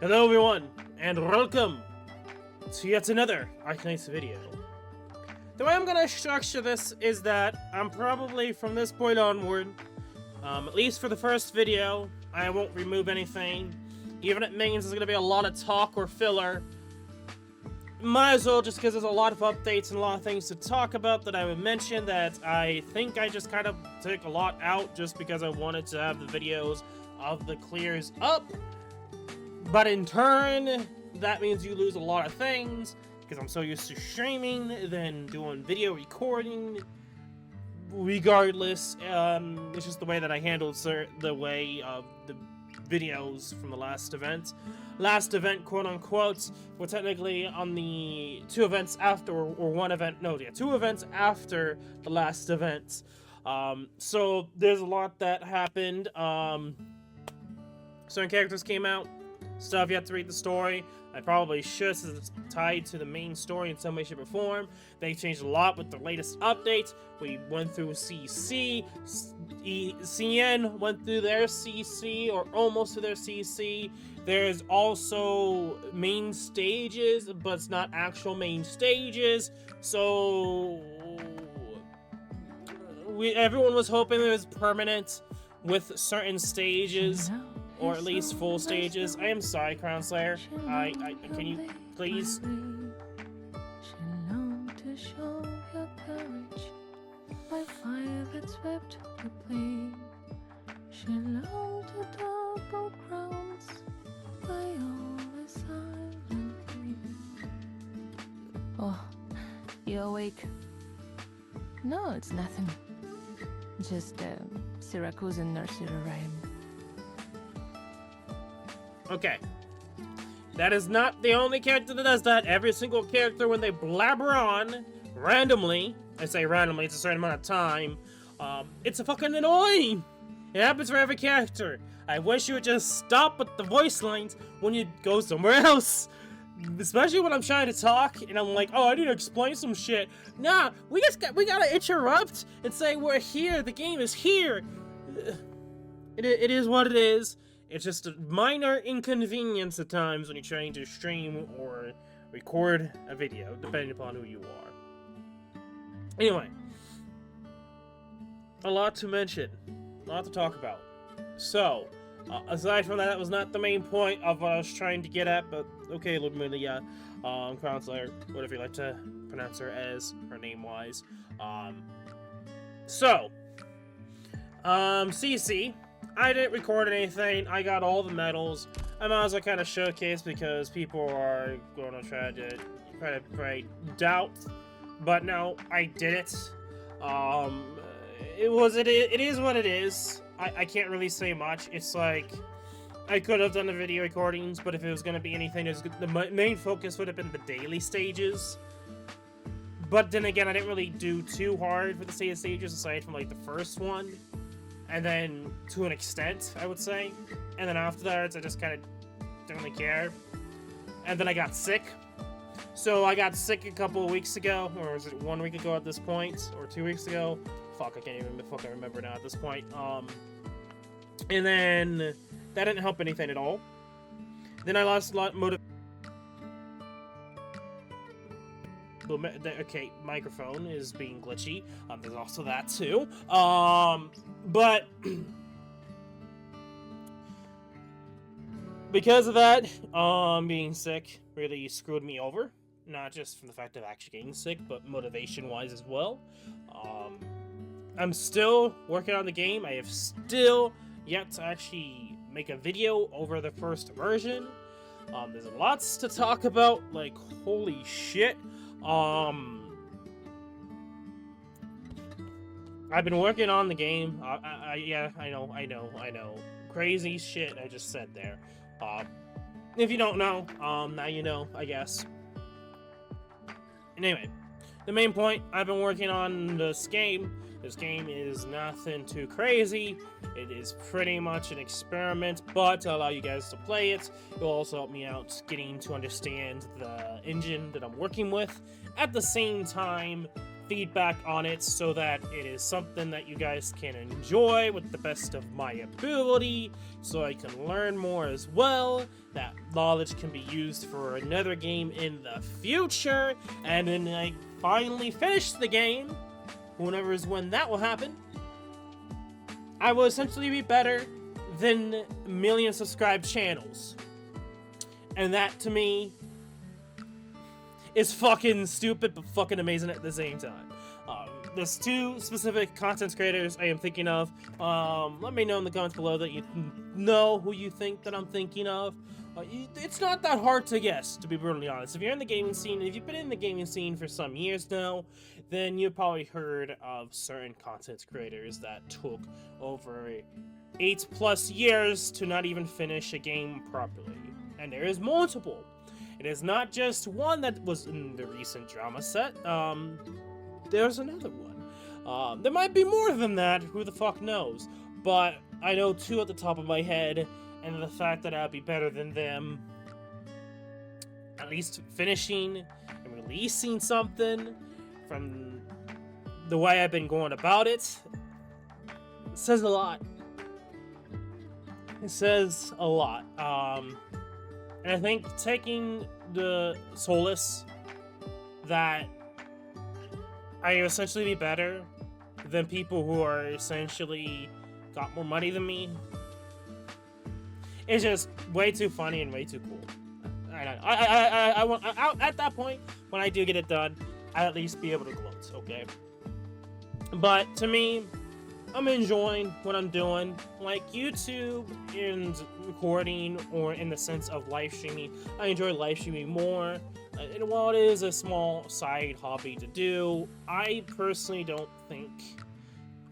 Hello everyone, and welcome to yet another Arknights video. The way I'm gonna structure this is that I'm probably, from this point onward, at least for the first video, I won't remove anything. Even if it means there's gonna be a lot of talk or filler. Might as well, just because there's a lot of updates and a lot of things to talk about that I would mention that I think I just kind of took a lot out just because I wanted to have the videos of the clears up. But in turn, that means you lose a lot of things, because I'm so used to streaming than doing video recording. Regardless, it's just the way that I handled the way of the videos from the last event. Last event, quote unquote, we're technically on the two events after, or one event, no, yeah, 2 events after the last event. So there's a lot that happened. Certain characters came out. Stuff yet to read the story. I probably should, since it's tied to the main story in some way, shape, or form. They changed a lot with the latest updates. We went through CC, CN went through their CC, or almost to their CC. There's also main stages, but it's not actual main stages. So everyone was hoping it was permanent with certain stages. Or at least full stages. I am sorry, Crown Slayer. Can you please? She longed to show your courage by fire that swept her plain. She longed to double crowns by always silent pain. Oh, you awake? No, it's nothing. Just Syracuse and nursery rhyme. Okay. That is not the only character that does that. Every single character, when they blabber on, randomly, I say randomly, it's a certain amount of time, it's a fucking annoying. It happens for every character. I wish you would just stop with the voice lines when you go somewhere else. Especially when I'm trying to talk, and I'm like, oh, I need to explain some shit. Nah, we gotta interrupt and say we're here, the game is here. It is what it is. It's just a minor inconvenience at times when you're trying to stream or record a video, depending upon who you are. Anyway, a lot to mention, a lot to talk about. So, aside from that, that was not the main point of what I was trying to get at, but okay, Ludmilla, Crown Slayer, whatever you like to pronounce her as, her name-wise. CC. I didn't record anything. I got all the medals. I might as well kind of showcase because people are going to try to probably doubt. But no, I did it. It is what it is. I can't really say much. It's like I could have done the video recordings, but if it was going to be anything, the main focus would have been the daily stages. But then again, I didn't really do too hard for the stages aside from like the first one. And then, to an extent, I would say. And then afterwards, I just kind of didn't really care. And then I got sick. So I got sick a couple of weeks ago, or was it 1 week ago at this point? Or 2 weeks ago? Fuck, I can't even fucking remember now at this point. And then, that didn't help anything at all. Then I lost a lot of motivation. Okay, microphone is being glitchy. There's also that too. But because of that, being sick really screwed me over. Not just from the fact of actually getting sick, but motivation-wise as well. I'm still working on the game. I have still yet to actually make a video over the first version. There's lots to talk about. Like, holy shit. I've been working on the game. Yeah, I know. Crazy shit I just said there. If you don't know, now you know, I guess. Anyway, the main point, I've been working on this game. This game is nothing too crazy. It is pretty much an experiment, but to allow you guys to play it, it will also help me out getting to understand the engine that I'm working with. At the same time, feedback on it so that it is something that you guys can enjoy with the best of my ability, so I can learn more as well. That knowledge can be used for another game in the future, and when I finally finish the game, whenever is when that will happen, I will essentially be better than million subscribed channels. And that, to me, is fucking stupid but fucking amazing at the same time. There's two specific content creators I am thinking of. Let me know in the comments below that you know who you think that I'm thinking of. It's not that hard to guess, to be brutally honest. If you're in the gaming scene, if you've been in the gaming scene for some years now, then you've probably heard of certain content creators that took over 8+ years to not even finish a game properly. And there is multiple. It is not just one that was in the recent drama set. There's another one. There might be more than that. Who the fuck knows? But I know two at the top of my head, and the fact that I'd be better than them, at least finishing and releasing something from the way I've been going about it, says a lot. It says a lot. And I think taking the solace that I essentially be better than people who are essentially got more money than me is just way too funny and way too cool. I want at that point when I do get it done, I'll at least be able to gloat, okay? But to me, I'm enjoying what I'm doing. Like YouTube and recording, or in the sense of live streaming, I enjoy live streaming more. And while it is a small side hobby to do, I personally don't think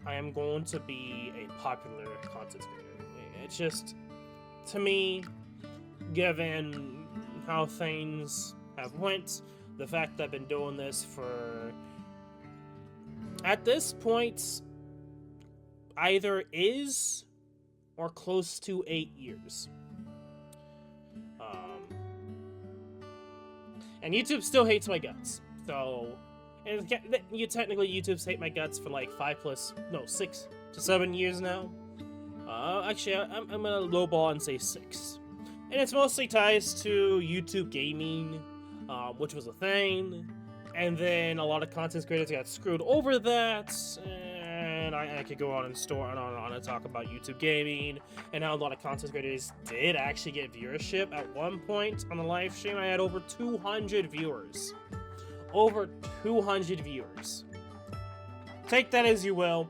I am going to be a popular content creator. It's just, to me, given how things have went, the fact that I've been doing this for, at this point, either is or close to 8 years. And YouTube still hates my guts. So, and technically YouTube's hate my guts for like 6 to 7 years now. Actually, I'm gonna lowball and say 6. And it's mostly ties to YouTube gaming, which was a thing. And then a lot of content creators got screwed over that. And I could go on and on and talk about YouTube gaming and how a lot of content creators did actually get viewership. At one point on the live stream, I had over 200 viewers. Over 200 viewers. Take that as you will.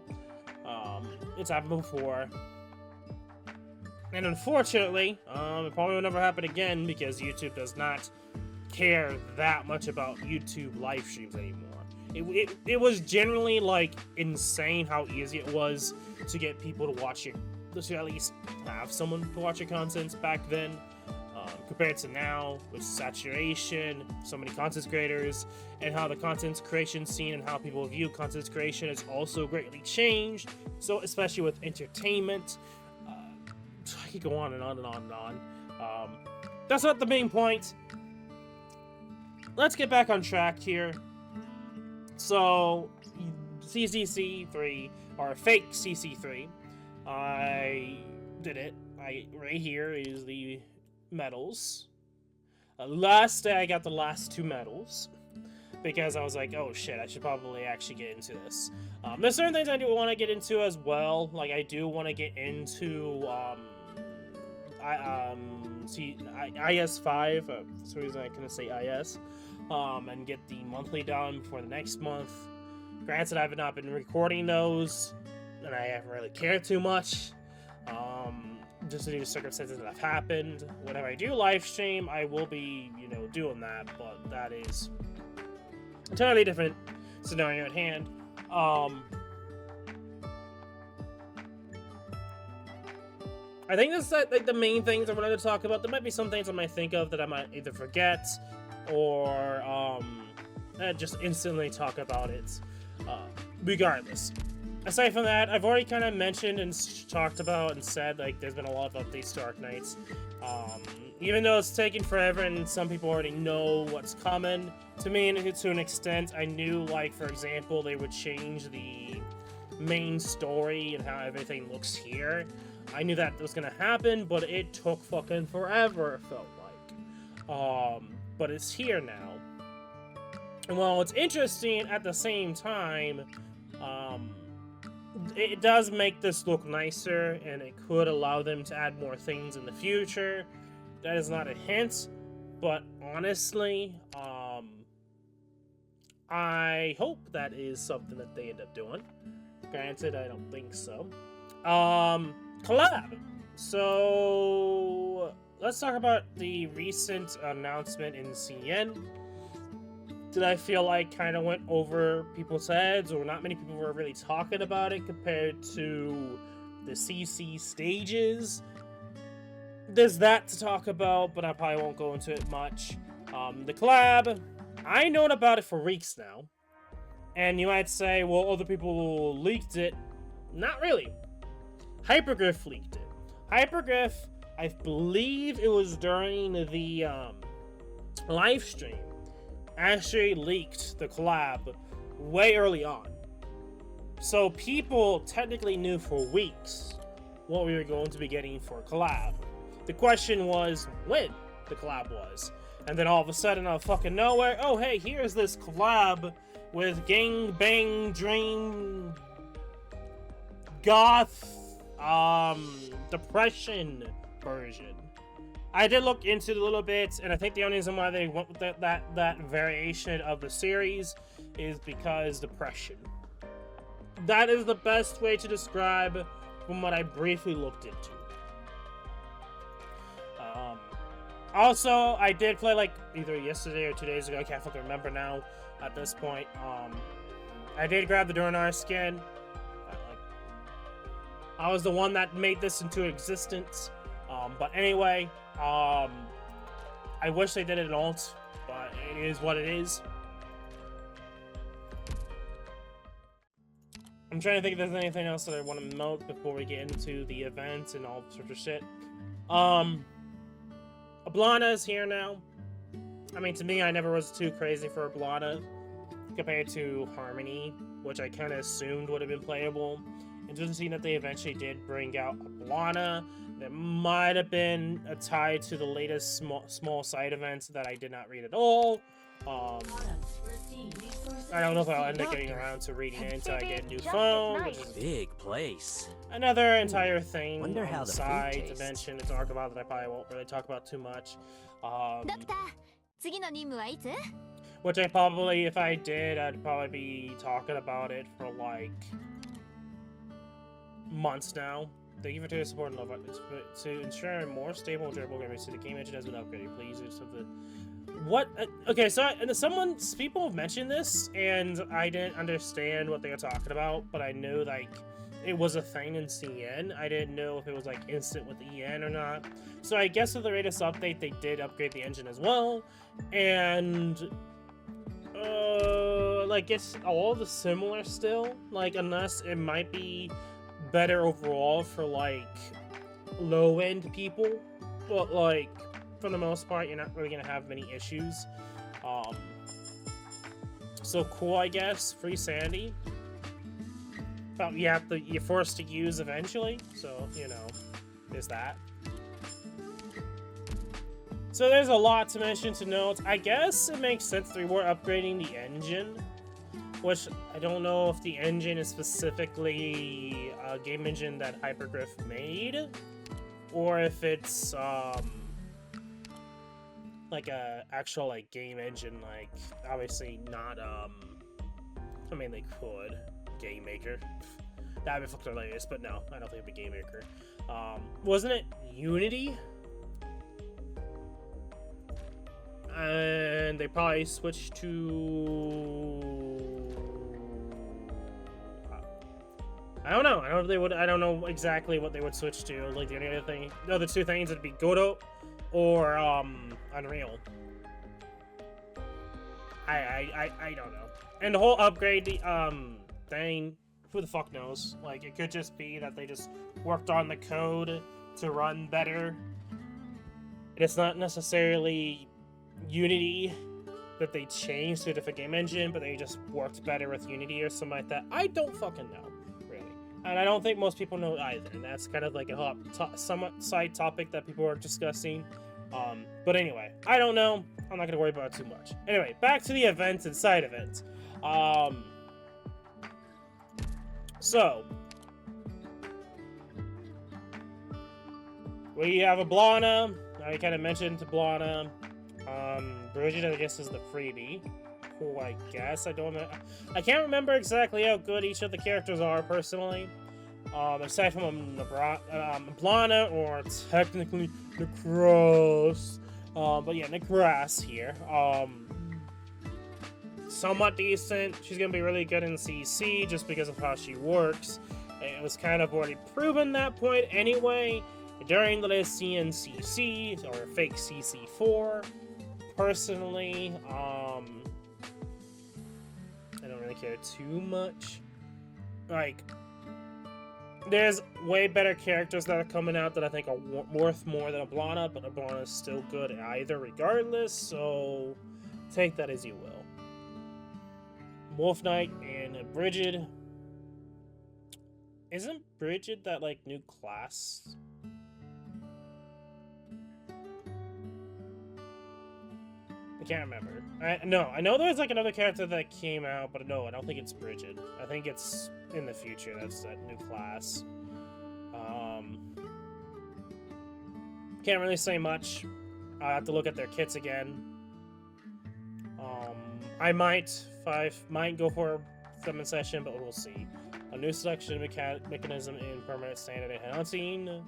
It's happened before. And unfortunately, it probably will never happen again because YouTube does not care that much about YouTube live streams anymore. It was generally like insane how easy it was to get people to watch to at least have someone to watch your content back then, compared to now with saturation, so many content creators, and how the content creation scene and how people view content creation has also greatly changed. So especially with entertainment, I could go on and on and on and on. That's not the main point. Let's get back on track here. So, CCC3, or fake CC3, I did it. Right here is the medals. Last day I got the last 2 medals, because I was like, oh shit, I should probably actually get into this. There's certain things I do want to get into as well. Like, I do want to get into, IS5, for some reason I couldn't say IS. And get the monthly done for the next month. Granted, I've not been recording those, and I haven't really cared too much, just due to circumstances that have happened. Whenever I do live stream, I will be, doing that, but that is a totally different scenario at hand. I think that's like the main things I wanted to talk about. There might be some things I might think of that I might either forget or just instantly talk about it. Regardless. Aside from that, I've already kind of mentioned and talked about and said, like, there's been a lot of updates to Arknights. Even though it's taking forever and some people already know what's coming, to me, to an extent, I knew, like, for example, they would change the main story and how everything looks here. I knew that was gonna happen, but it took fucking forever, it felt like. But it's here now. And while it's interesting, at the same time, it does make this look nicer, and it could allow them to add more things in the future. That is not a hint, but honestly, I hope that is something that they end up doing. Granted, I don't think so. Collab! So, let's talk about the recent announcement in CN. Did I feel like kind of went over people's heads, or not many people were really talking about it compared to the CC stages? There's that to talk about, but I probably won't go into it much. The collab, I known about it for weeks now. And you might say, well, other people leaked it. Not really. Hypergriff leaked it. Hypergriff, I believe it was during the live stream, actually leaked the collab way early on. So people technically knew for weeks what we were going to be getting for collab. The question was when the collab was. And then all of a sudden, out of fucking nowhere, oh hey, here's this collab with Gang Bang Dream Goth Depression version. I did look into it a little bit, and I think the only reason why they went with that variation of the series is because depression. That is the best way to describe from what I briefly looked into. Also, I did play like either yesterday or 2 days ago, I can't fucking remember now at this point. I did grab the Durnar skin. I was the one that made this into existence. But anyway, I wish they did it alt, but it is what it is. I'm trying to think if there's anything else that I want to note before we get into the event and all sorts of shit. Ablana is here now. I mean, to me, I never was too crazy for Ablana compared to Harmony, which I kind of assumed would have been playable. And just seeing that they eventually did bring out Ablana, that might have been a tie to the latest small side events that I did not read at all. I don't know if I'll end up getting around to reading it until I get a new phone, which is big place. another entire thing Wonder on how the the food side to tastes. mention and talk about that I probably won't really talk about too much. ドクター、次の任務はいつ？ Which I probably, if I did, I'd probably be talking about it for like months now. Thank you for your support and love. To ensure a more stable and durable game, the game engine has been upgraded. Please do something. What? Okay, so people have mentioned this, and I didn't understand what they were talking about, but I knew like it was a thing in CN. I didn't know if it was like instant with EN or not. So I guess with the latest update, they did upgrade the engine as well, and like it's all the similar still. Like unless it might be better overall for like low-end people, but like for the most part, you're not really gonna have many issues. So cool, I guess. Free sanity. But you're forced to use eventually, so you know, there's that. So there's a lot to mention to note. I guess it makes sense that we were upgrading the engine, which I don't know if the engine is specifically a game engine that Hypergriff made, or if it's like a actual like game engine, like obviously not I mean they could Game Maker. That'd be fucking hilarious, but no, I don't think it'd be Game Maker. Wasn't it Unity? And they probably switched to I don't know. I don't know if they would. I don't know exactly what they would switch to. Like the other two things would be Godot or Unreal. I don't know. And the whole upgrade thing, who the fuck knows? Like it could just be that they just worked on the code to run better. it's not necessarily Unity that they changed to a different game engine, but they just worked better with Unity or something like that. I don't fucking know, really. And I don't think most people know either, and that's kind of like a somewhat side topic that people are discussing. But anyway, I don't know. I'm not going to worry about it too much. Anyway, back to the events and side events. So, we have a Blana. I kind of mentioned Blana. Bridget, I guess, is the freebie. Who I guess I can't remember exactly how good each of the characters are personally. Aside from Blana or technically Necros. But yeah, Necras here. Somewhat decent. She's gonna be really good in CC just because of how she works. It was kind of already proven that point anyway during the Lycian CC or fake CC4. Personally, I don't really care too much. Like, there's way better characters that are coming out that I think are worth more than a Blana, but a Blana is still good either regardless, so take that as you will. Wolf Knight and Bridget. Isn't Bridget that, like, new class? I can't remember. I know there's, like, another character that came out, but no, I don't think it's Bridget. I think it's in the future. That's that new class. Can't really say much. I have to look at their kits again. I might go for a 7 session, but we'll see. A new selection mechanism in permanent standard and hunting.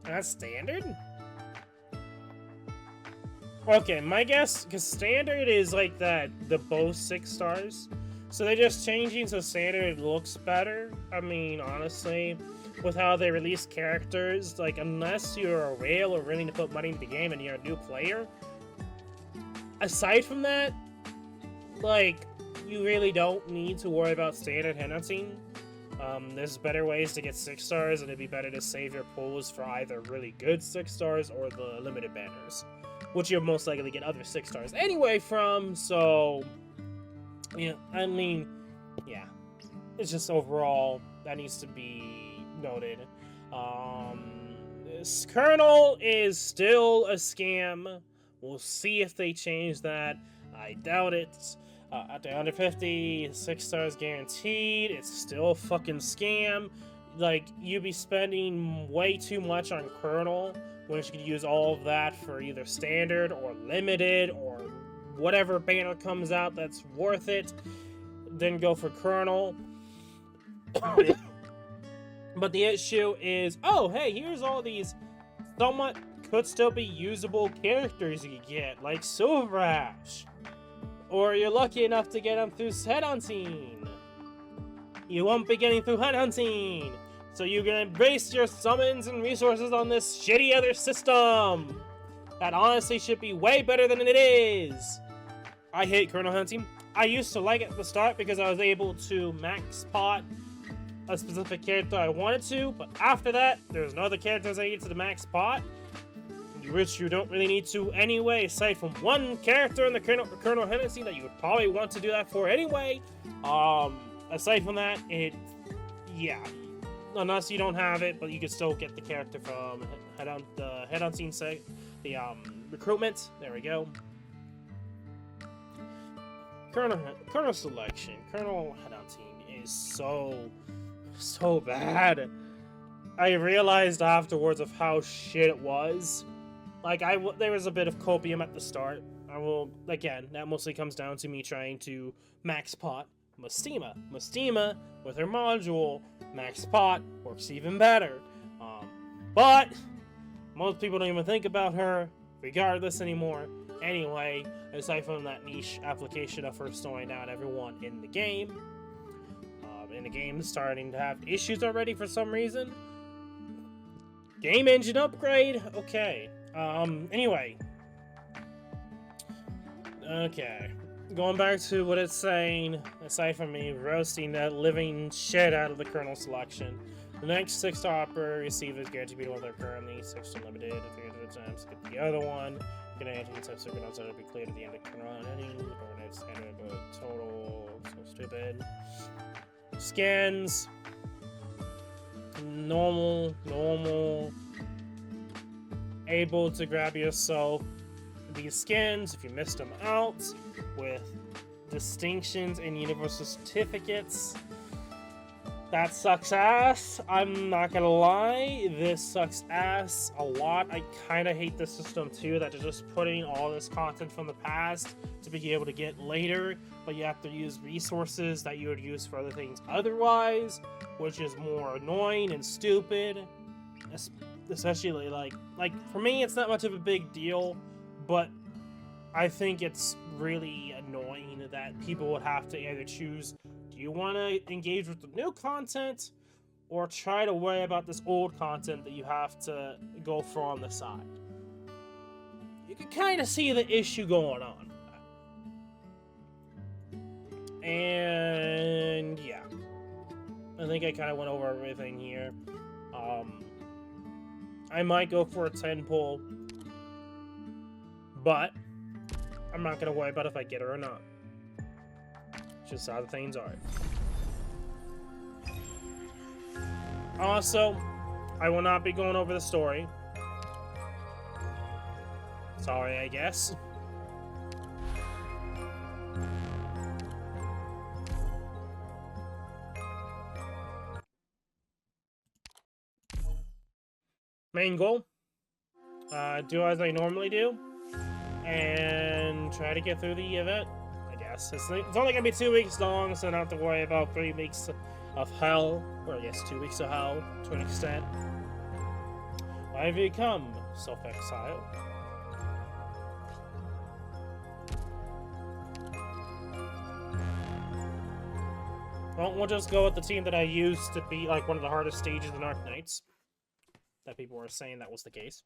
That's standard? Okay, my guess, because standard is like that, the both 6 stars. So they're just changing so standard looks better. I mean, honestly, with how they release characters, like, unless you're a whale or willing to put money into the game and you're a new player, aside from that, like, you really don't need to worry about standard handouting. There's better ways to get 6 stars, and it'd be better to save your pulls for either really good 6 stars or the limited banners, which you're most likely to get other 6 stars anyway from, so, yeah, I mean, yeah, it's just overall, that needs to be noted. This Colonel is still a scam. We'll see if they change that. I doubt it. At the under 50, 6 stars guaranteed. It's still a fucking scam. Like, you'd be spending way too much on Colonel when you could use all of that for either standard or limited or whatever banner comes out that's worth it. Then go for Colonel. But the issue is, oh, hey, here's all these somewhat could still be usable characters you get, like Silver Ash. Or you're lucky enough to get them through headhunting. You won't be getting through headhunting. So you're gonna base your summons and resources on this shitty other system. That honestly should be way better than it is. I hate Colonel hunting. I used to like it at the start because I was able to max pot a specific character I wanted to, but after that, there's no other characters I need to the max pot, which you don't really need to anyway, aside from one character in the Colonel Hennessy that you would probably want to do that for anyway. Aside from that, yeah, unless you don't have it, but you can still get the character from the headhunting site, the recruitment. There we go. Colonel selection, Colonel headhunting is so bad. I realized afterwards of how shit it was. Like, there was a bit of copium at the start. Again, that mostly comes down to me trying to max pot Mustima. Mustima, with her module, max pot, works even better. But most people don't even think about her, regardless anymore. Anyway, aside from that niche application of her slowing down everyone in the game. And the game is starting to have issues already for some reason. Game engine upgrade? Okay. Anyway. Okay. Going back to what it's saying, aside from me roasting that living shit out of the kernel selection, the next 6 hopper receivers guaranteed to be one of their currently 6 unlimited. 300 times get the other one. Get an 18 times circuit outside to be cleared at the end of kernel and any. Or it's kind of a total. So stupid. Scans. Normal. Able to grab yourself these skins if you missed them out with distinctions and universal certificates. That sucks ass. I'm not gonna lie, this sucks ass a lot. I kind of hate this system too, that they're just putting all this content from the past to be able to get later, but you have to use resources that you would use for other things otherwise, which is more annoying and stupid. Especially like for me, it's not much of a big deal, but I think it's really annoying that people would have to either choose, do you want to engage with the new content or try to worry about this old content that you have to go for on the side. You can kind of see the issue going on. And yeah, I think I kind of went over everything here. I might go for a 10 pull, but I'm not gonna worry about if I get her or not. Just how the things are. Also, I will not be going over the story. Sorry, I guess. Main goal, do as I normally do, and try to get through the event, I guess. It's only gonna be 2 weeks long, so I don't have to worry about 3 weeks of hell, or I guess 2 weeks of hell, to an extent. I have become self-exile. Well, we'll just go with the team that I used to be like one of the hardest stages in Arknights. That people were saying that was the case.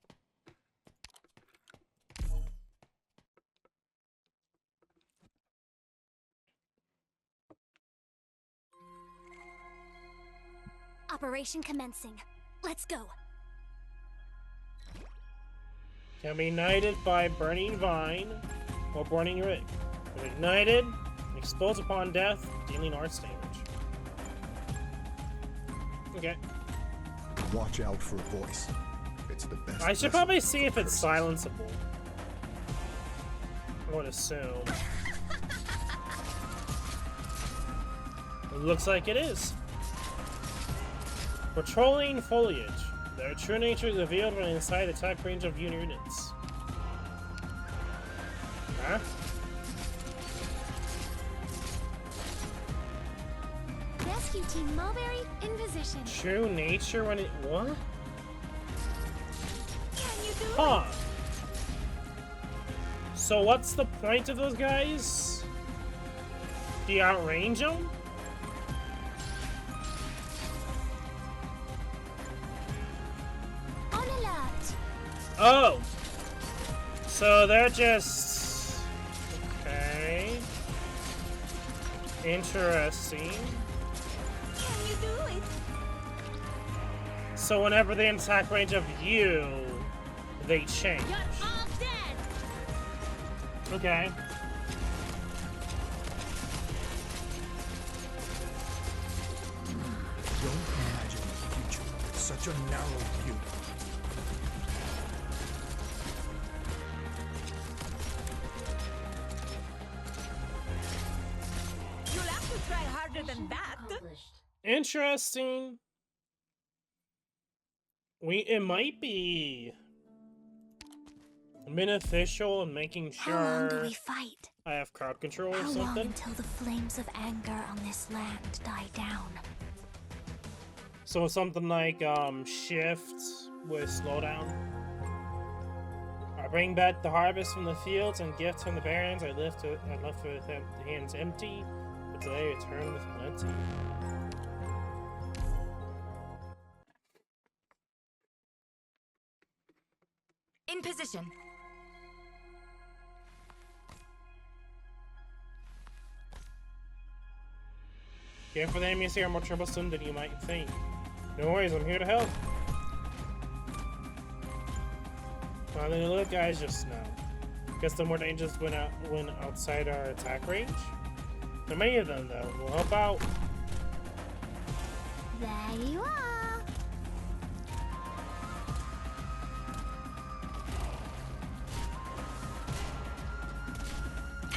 Operation commencing. Let's go. Can be ignited by burning vine or burning rig. When ignited, explodes upon death, dealing arts damage. Okay. Watch out for a voice. It's the best. I should probably see if it's silenceable. I would assume. It looks like it is. Patrolling foliage. Their true nature is revealed when inside attack range of units. Huh? Rescue Team Mulberry in position. True nature when it what? Can you do Huh. So what's the point of those guys? Do you outrange them? On alert. Oh. So they're just okay. Interesting. Can you do it? So whenever they attack range of you, they change. You're all dead. Okay. Don't imagine the future with such a narrow view. You'll have to try harder than that. Interesting. It might be beneficial in making How long do sure we fight? I have crowd control or How long something. until the flames of anger on this land die down? So something like shift with slowdown. I bring back the harvest from the fields and gifts from the barons. I left with hands empty, but today I return with plenty. In position. Care for the enemies here are more troublesome than you might think. No worries, I'm here to help. Well, the little guys just now. Guess the more dangerous when outside our attack range. There are many of them though. We'll help out. There you are.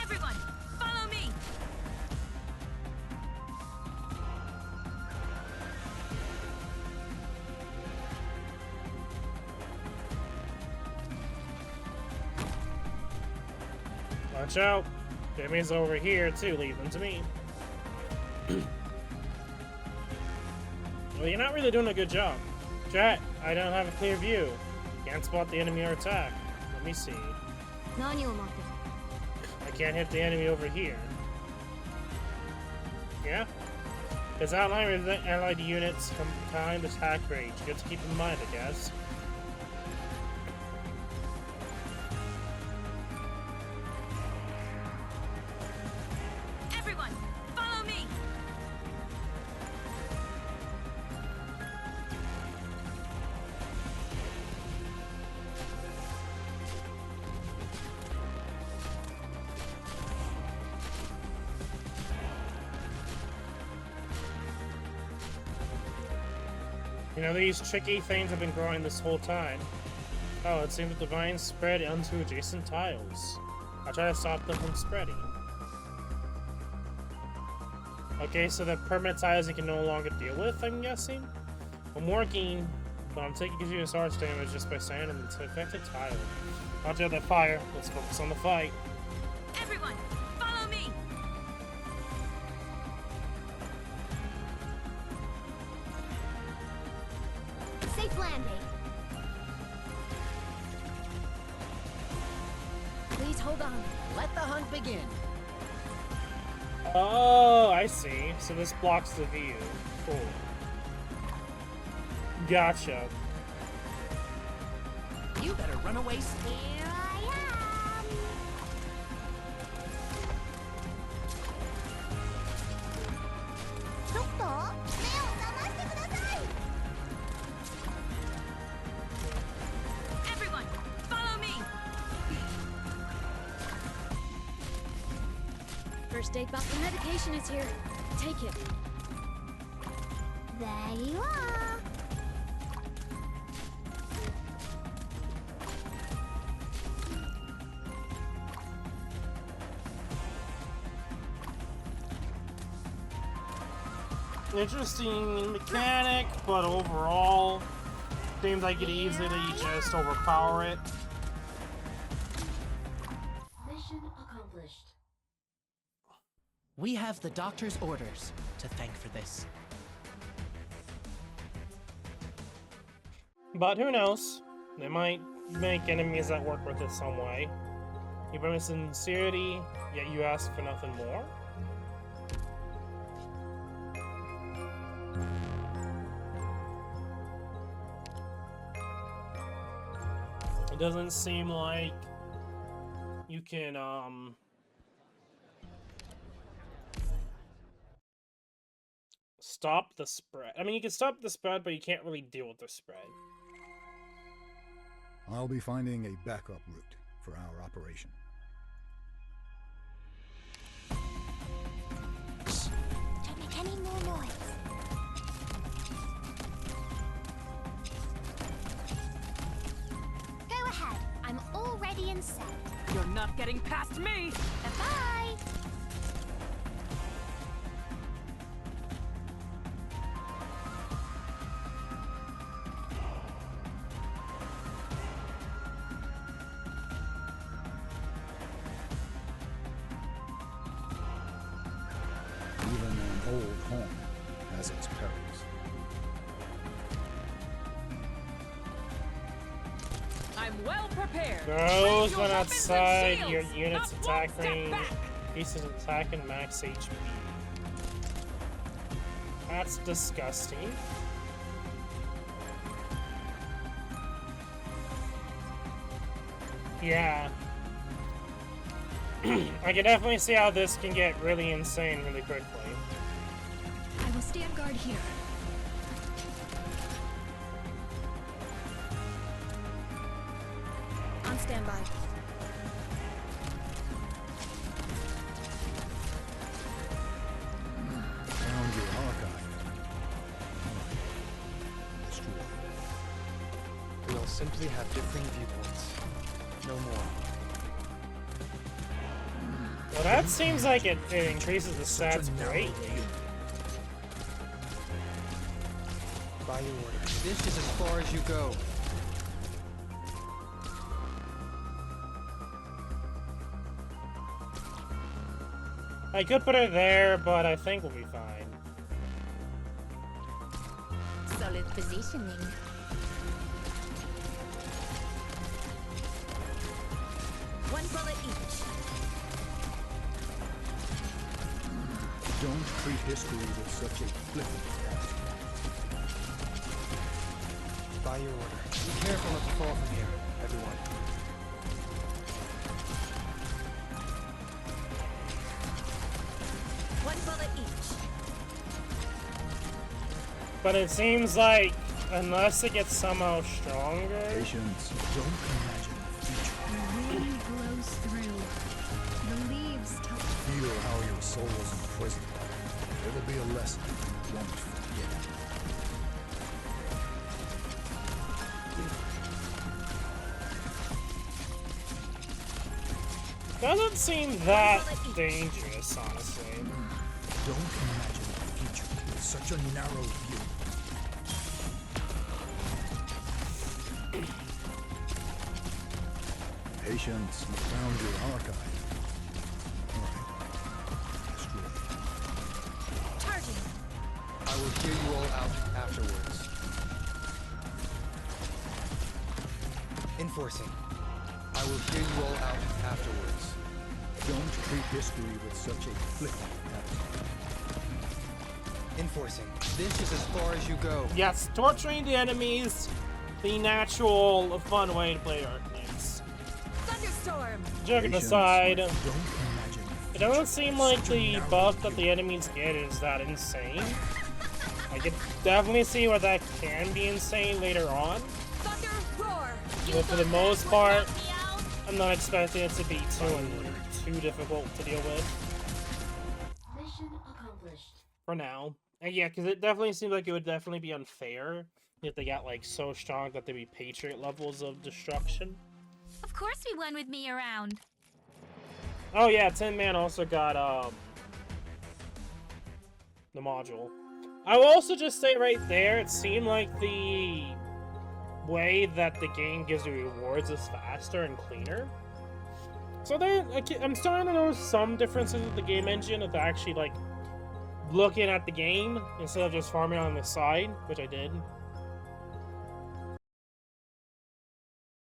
Everyone, follow me. Watch out. The enemies over here too. Leave them to me. Well, you're not really doing a good job. Chat, I don't have a clear view. Can't spot the enemy or attack. Let me see. 何を待って I can't hit the enemy over here. Yeah? His outline with the allied units combined attack range. Good to keep in mind, I guess. Everyone, follow me. You know, these tricky things have been growing this whole time. Oh, it seems that the vines spread onto adjacent tiles. I'll try to stop them from spreading. Okay, so the permanent tiles you can no longer deal with, I'm guessing? I'm working, but I'm taking continuous arch damage just by standing into affected tile. Watch out that fire. Let's focus on the fight. Everyone, follow me. Safe landing. Please hold on. Let the hunt begin. Oh, I see. So this blocks the view. Cool. Gotcha. You better run away. Here I am. Everyone, follow me. First aid box and medication is here. Take it. There you are. Interesting mechanic, but overall, seems like it easily just overpower it. Mission accomplished. We have the doctor's orders to thank for this. But who knows? They might make enemies that work with it some way. You promise sincerity, yet you ask for nothing more? It doesn't seem like you can, stop the spread. I mean, you can stop the spread, but you can't really deal with the spread. I'll be finding a backup route for our operation. Shh. Don't make any more noise. Go ahead. I'm all ready and set. You're not getting past me. Bye-bye. Even an old home has its perils. I'm well prepared. Those Raise your when weapons and outside shields. your unit's Not attack one step range, back. pieces attack and max HP. That's disgusting. Yeah. I can definitely see how this can get really insane really quickly. stand guard here. On standby. Found your archive. Destroyed. We'll simply have differing viewpoints. No more. Well, that seems like it increases the stats greatly. By your order. This is as far as you go. I could put it there, but I think we'll be fine. Solid positioning. One bullet each. Don't treat history with such a flippant attitude. By your order. Be careful not to fall from here, everyone. One bullet each. But it seems like, unless it gets somehow stronger... Patience. Don't imagine the future. The wind blows through. The leaves touch. Feel how your soul is imprisoned. It'll be a lesson you won't forget. Doesn't seem that dangerous, honestly. Don't imagine the future with such a narrow view. Patience, you found your archive. Alright. Destroyed. Charging. I will hear you all out afterwards. Enforcing. I will hear you all out afterwards. Don't treat history with such a flippant attitude. Enforcing. This is as far as you go. Yes, torturing the enemies, the natural, fun way to play Arknights. Thunderstorm. Joking Patience, aside, don't imagine it doesn't seem like the buff that the enemies get is that insane. I could definitely see where that can be insane later on, Thunder roar. but for the most part, I'm not expecting it to be too difficult to deal with Mission accomplished. for now. And yeah, because it definitely seems like it would definitely be unfair if they got like so strong that they'd be Patriot levels of destruction. Of course we won with me around. Oh yeah, Tin Man also got the module. I will also just say right there, it seemed like the way that the game gives you rewards is faster and cleaner. So there, I'm starting to notice some differences with the game engine of actually like looking at the game instead of just farming on the side, which I did.